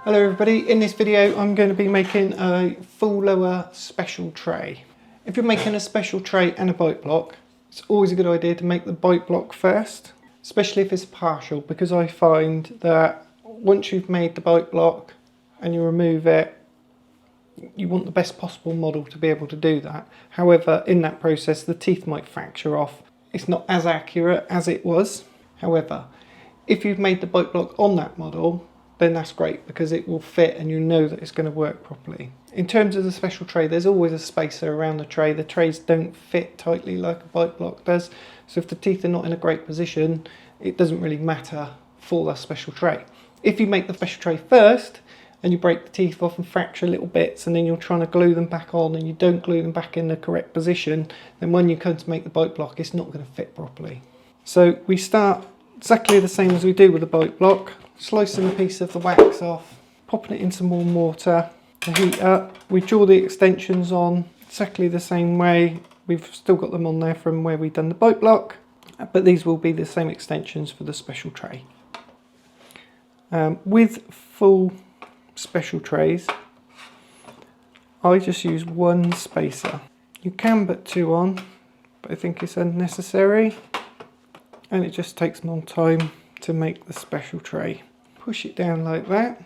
Hello everybody, in this video I'm going to be making a full lower special tray. If you're making a special tray and a bite block, it's always a good idea to make the bite block first, especially if it's partial, because I find that once you've made the bite block and you remove it, you want the best possible model to be able to do that. However, in that process the teeth might fracture off. It's not as accurate as it was. However, if you've made the bite block on that model, then that's great because it will fit and you know that it's going to work properly. In terms of the special tray, there's always a spacer around the tray. The trays don't fit tightly like a bite block does, so if the teeth are not in a great position, it doesn't really matter for the special tray. If you make the special tray first and you break the teeth off and fracture little bits and then you're trying to glue them back on and you don't glue them back in the correct position, then when you come to make the bite block, it's not going to fit properly. So we start exactly the same as we do with the bite block, slicing a piece of the wax off, popping it in some more mortar to heat up. We draw the extensions on exactly the same way. We've still got them on there from where we've done the bite block, but these will be the same extensions for the special tray. With full special trays, I just use one spacer. You can put two on, but I think it's unnecessary and it just takes more time to make the special tray. Push it down like that.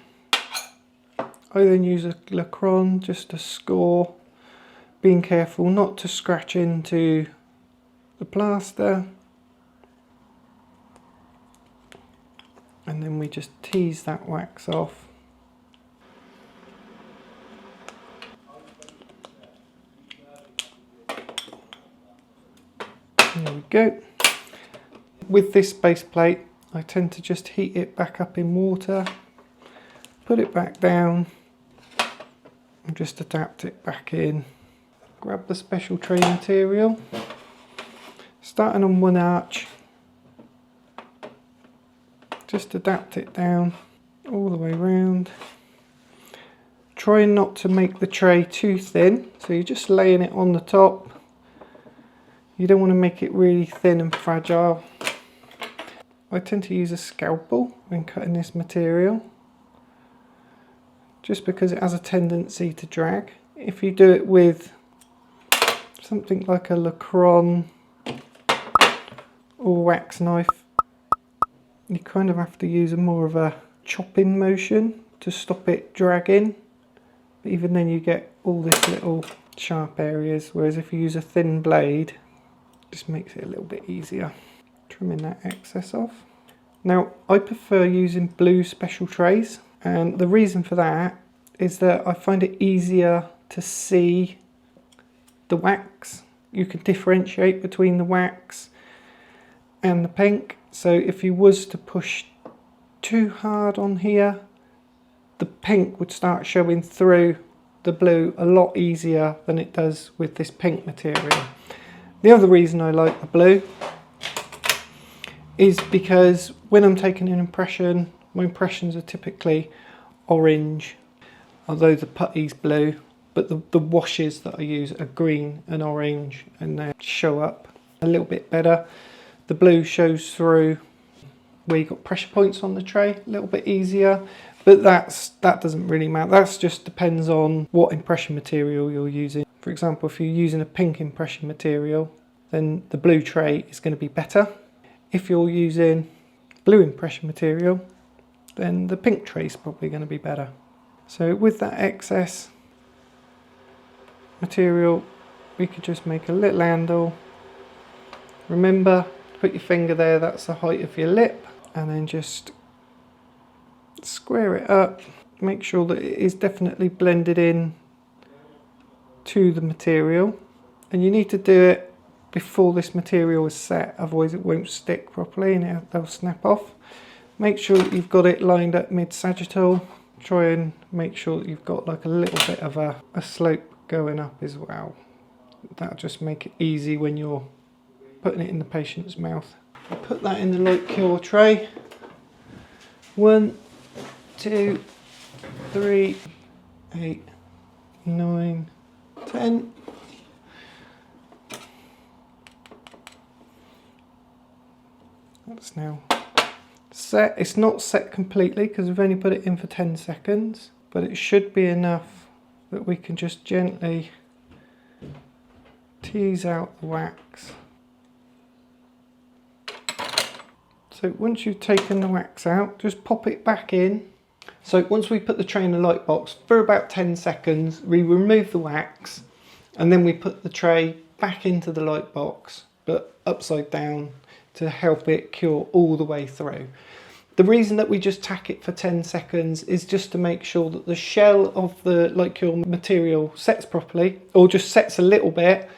I then use a lacron just to score, being careful not to scratch into the plaster. And then we just tease that wax off. There we go. With this base plate, I tend to just heat it back up in water, put it back down, and just adapt it back in. Grab the special tray material, starting on one arch, just adapt it down all the way around. Trying not to make the tray too thin, so you're just laying it on the top. You don't want to make it really thin and fragile. I tend to use a scalpel when cutting this material, just because it has a tendency to drag. If you do it with something like a lacron or wax knife, you kind of have to use more of a chopping motion to stop it dragging. But even then you get all these little sharp areas, whereas if you use a thin blade, it just makes it a little bit easier. Trimming that excess off. Now I prefer using blue special trays, and the reason for that is that I find it easier to see the wax. You can differentiate between the wax and the pink, so if you was to push too hard on here, the pink would start showing through the blue a lot easier than it does with this pink material. The other reason I like the blue is because when I'm taking an impression, my impressions are typically orange, although the putty's blue, but the washes that I use are green and orange, and they show up a little bit better. The blue shows through where you've got pressure points on the tray a little bit easier, but that doesn't really matter. That just depends on what impression material you're using. For example, if you're using a pink impression material, then the blue tray is going to be better. If you're using blue impression material, then the pink tray is probably going to be better. So with that excess material, we could just make a little handle. Remember, put your finger there, that's the height of your lip, and then just square it up. Make sure that it is definitely blended in to the material, and you need to do it before this material is set, otherwise it won't stick properly and they'll snap off. Make sure that you've got it lined up mid-sagittal. Try and make sure that you've got like a little bit of a slope going up as well. That'll just make it easy when you're putting it in the patient's mouth. I'll put that in the light cure tray. 1, 2, 3, 8, 9, 10. That's now Set, it's not set completely because we've only put it in for 10 seconds, but it should be enough that we can just gently tease out the wax. So once you've taken the wax out, just pop it back in. So once we put the tray in the light box for about 10 seconds, we remove the wax and then we put the tray back into the light box, but upside down to help it cure all the way through. The reason that we just tack it for 10 seconds is just to make sure that the shell of the light cure material sets properly, or just sets a little bit,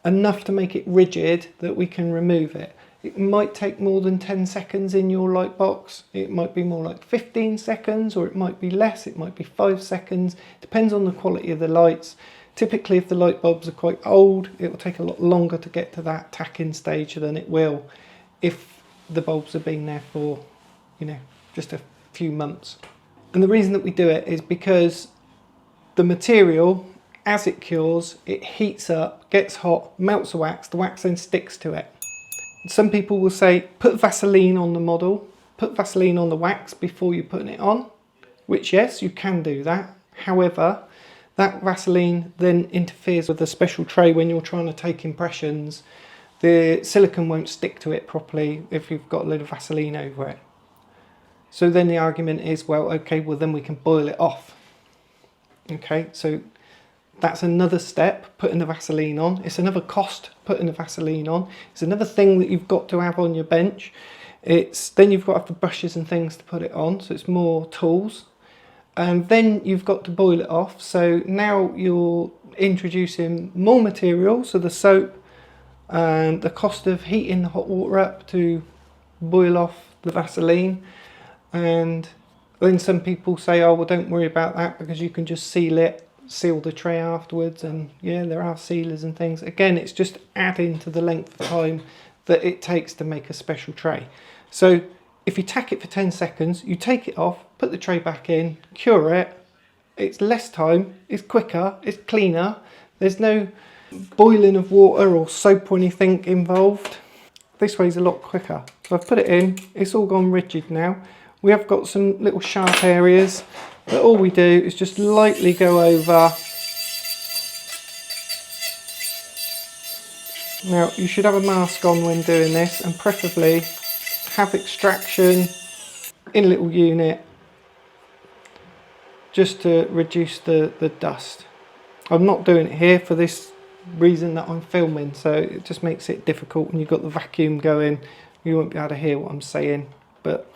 enough to make it rigid that we can remove it. It might take more than 10 seconds in your light box. It might be more like 15 seconds, or it might be less. It might be 5 seconds. Depends on the quality of the lights. Typically, if the light bulbs are quite old, it will take a lot longer to get to that tacking stage than it will if the bulbs have been there for, you know, just a few months. And the reason that we do it is because the material, as it cures, it heats up, gets hot, melts the wax then sticks to it. Some people will say, put Vaseline on the model, put Vaseline on the wax before you're putting it on, which yes, you can do that. However, that Vaseline then interferes with the special tray when you're trying to take impressions. The silicone won't stick to it properly if you've got a little Vaseline over it. So then the argument is, well, okay, well then we can boil it off. Okay, so that's another step, putting the Vaseline on. It's another cost, putting the Vaseline on. It's another thing that you've got to have on your bench. Then you've got to have the brushes and things to put it on, so it's more tools. And then you've got to boil it off. So now you're introducing more material, so the soap and the cost of heating the hot water up to boil off the Vaseline. And then some people say, oh, well, don't worry about that because you can just seal the tray afterwards. And yeah, there are sealers and things. Again, it's just adding to the length of time that it takes to make a special tray. So if you tack it for 10 seconds, you take it off, put the tray back in, cure it. It's less time, it's quicker, it's cleaner. There's no boiling of water or soap or anything involved. This way's a lot quicker. So I've put it in, it's all gone rigid now. We have got some little sharp areas, but all we do is just lightly go over. Now, you should have a mask on when doing this, and preferably have extraction in a little unit just to reduce the dust. I'm not doing it here for this reason that I'm filming, so it just makes it difficult when you've got the vacuum going. You won't be able to hear what I'm saying, but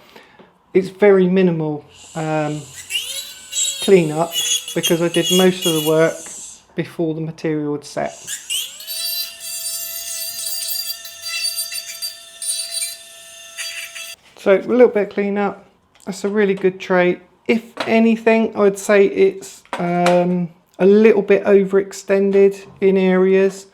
it's very minimal clean up because I did most of the work before the material had set. So a little bit of clean up. That's a really good tray. If anything, I would say it's a little bit overextended in areas.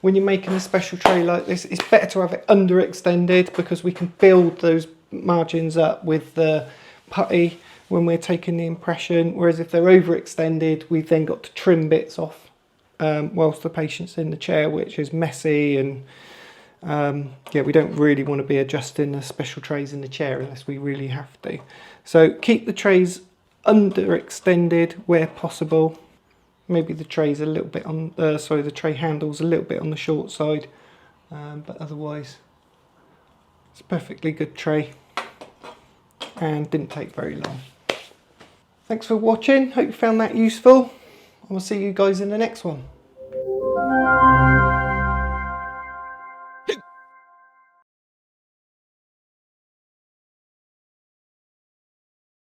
When you're making a special tray like this, it's better to have it underextended because we can build those margins up with the putty when we're taking the impression. Whereas if they're overextended, we've then got to trim bits off whilst the patient's in the chair, which is messy, and yeah, we don't really want to be adjusting the special trays in the chair unless we really have to. So keep the trays underextended where possible. Maybe the tray's a little bit on, the tray handle's a little bit on the short side, but otherwise it's a perfectly good tray and didn't take very long. Thanks for watching, hope you found that useful. I will see you guys in the next one.